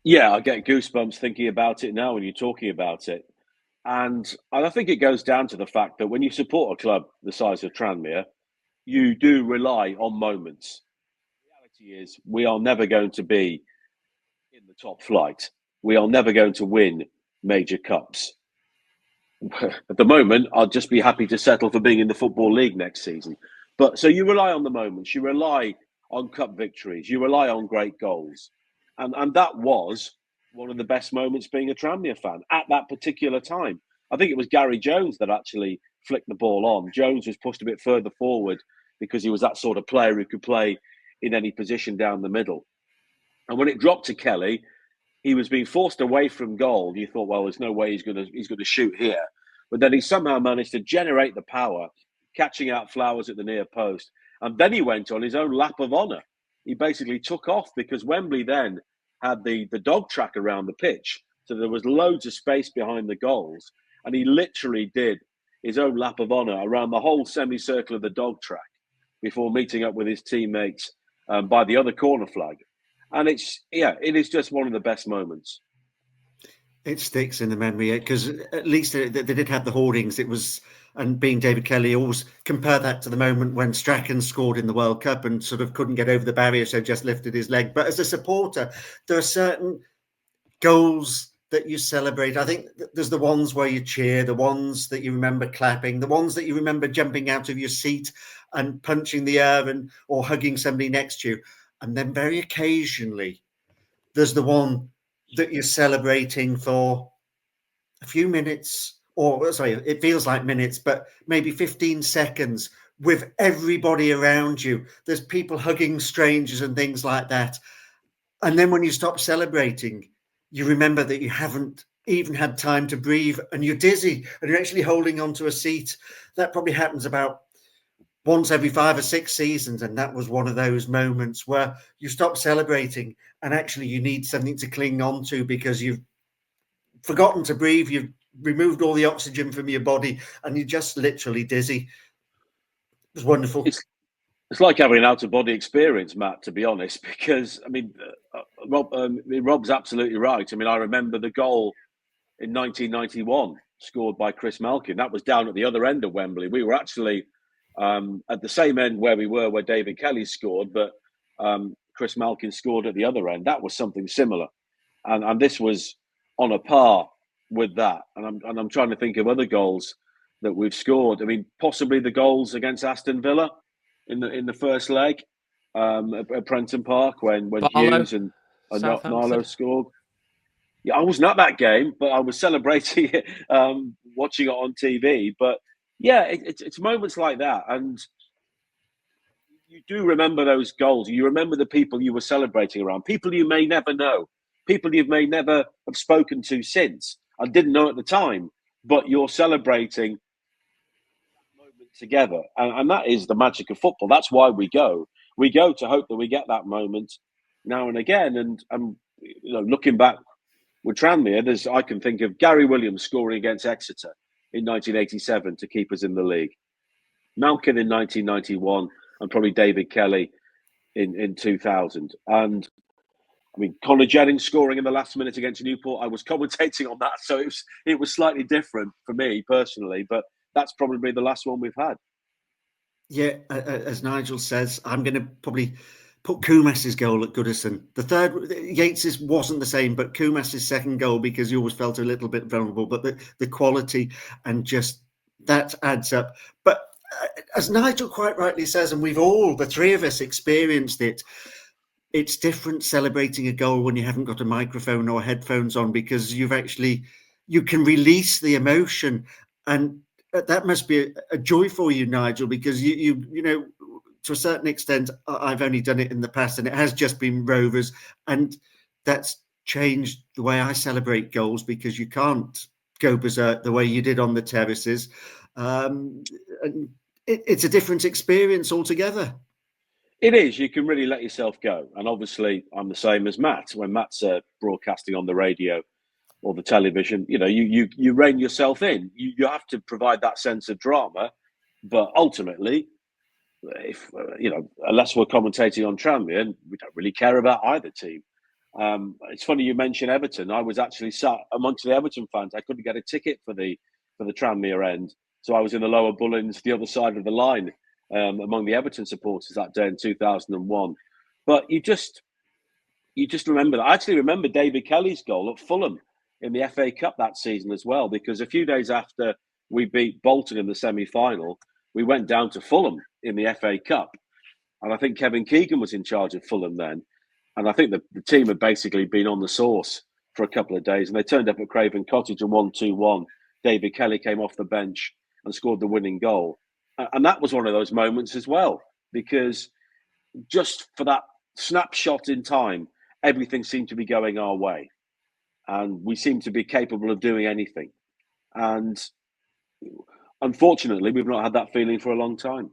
Yeah, I get goosebumps thinking about it now when you're talking about it. And I think it goes down to the fact that when you support a club the size of Tranmere, you do rely on moments. The reality is, we are never going to be in the top flight. We are never going to win major cups. At the moment, I'd just be happy to settle for being in the Football League next season. But so you rely on the moments, you rely on cup victories, you rely on great goals. And that was one of the best moments being a Tranmere fan at that particular time. I think it was Gary Jones that actually flicked the ball on. Jones was pushed a bit further forward because he was that sort of player who could play in any position down the middle. And when it dropped to Kelly, he was being forced away from goal. You thought, well, there's no way he's gonna shoot here, but then he somehow managed to generate the power, catching out Flowers at the near post, and then he went on his own lap of honour. He basically took off because Wembley then had the dog track around the pitch, so there was loads of space behind the goals, and he literally did his own lap of honour around the whole semicircle of the dog track before meeting up with his teammates by the other corner flag. And it is just one of the best moments. It sticks in the memory because at least they did have the hoardings. It was, and being David Kelly, always compare that to the moment when Strachan scored in the World Cup and sort of couldn't get over the barrier, so just lifted his leg. But as a supporter, there are certain goals that you celebrate. I think there's the ones where you cheer, the ones that you remember clapping, the ones that you remember jumping out of your seat and punching the air and or hugging somebody next to you. And then very occasionally, there's the one that you're celebrating for a few minutes, or sorry, it feels like minutes, but maybe 15 seconds with everybody around you. There's people hugging strangers and things like that. And then when you stop celebrating, you remember that you haven't even had time to breathe and you're dizzy and you're actually holding onto a seat. That probably happens about once every 5 or 6 seasons. And that was one of those moments where you stop celebrating and actually you need something to cling on to because you've forgotten to breathe, you've removed all the oxygen from your body, and you're just literally dizzy. It was wonderful. It's it's like having an out of body experience, Matt. To be honest, because I mean, Rob's absolutely right. I mean, I remember the goal in 1991 scored by Chris Malkin. That was down at the other end of Wembley. We were actually at the same end where we were where David Kelly scored, but Chris Malkin scored at the other end. That was something similar, and this was on a par with that. And I'm trying to think of other goals that we've scored. I mean, possibly the goals against Aston Villa in the first leg at Prenton Park when Barlow, Hughes and Narlow Southampton. scored. Yeah, I wasn't at that game, but I was celebrating it, watching it on TV. But yeah, it's moments like that, and you do remember those goals. You remember the people you were celebrating around, people you may never know, people you may never have spoken to since and didn't know at the time, but you're celebrating moment together, and that is the magic of football. That's why we go. We go to hope that we get that moment now and again. And looking back with Tranmere, I can think of Gary Williams scoring against Exeter in 1987 to keep us in the league, Malkin in 1991, and probably David Kelly in 2000. And I mean, Conor Jennings scoring in the last minute against Newport. I was commentating on that, so it was slightly different for me personally, but that's probably the last one we've had. Yeah, as Nigel says, I'm going to probably put Kumas's goal at Goodison. The third, Yates's wasn't the same, but Kumas's second goal, because you always felt a little bit vulnerable, but the quality and just that adds up. But as Nigel quite rightly says, and we've all, the three of us, experienced it, it's different celebrating a goal when you haven't got a microphone or headphones on, because you can release the emotion, and that must be a joy for you, Nigel, because you know, to a certain extent, I've only done it in the past and it has just been Rovers, and that's changed the way I celebrate goals, because you can't go berserk the way you did on the terraces. And it's a different experience altogether. It is. You can really let yourself go, and obviously, I'm the same as Matt. When Matt's broadcasting on the radio or the television, you rein yourself in. You have to provide that sense of drama, but ultimately, if unless we're commentating on Tranmere, we don't really care about either team. It's funny you mention Everton. I was actually sat amongst the Everton fans. I couldn't get a ticket for the Tranmere end, so I was in the lower Bullens, the other side of the line, among the Everton supporters that day in 2001. But you just remember that. I actually remember David Kelly's goal at Fulham in the FA Cup that season as well, because a few days after we beat Bolton in the semi-final, we went down to Fulham in the FA Cup, and I think Kevin Keegan was in charge of Fulham then. And I think the team had basically been on the sauce for a couple of days, and they turned up at Craven Cottage and won 2-1. David Kelly came off the bench and scored the winning goal. And that was one of those moments as well, because just for that snapshot in time, everything seemed to be going our way. And we seemed to be capable of doing anything. And unfortunately, we've not had that feeling for a long time.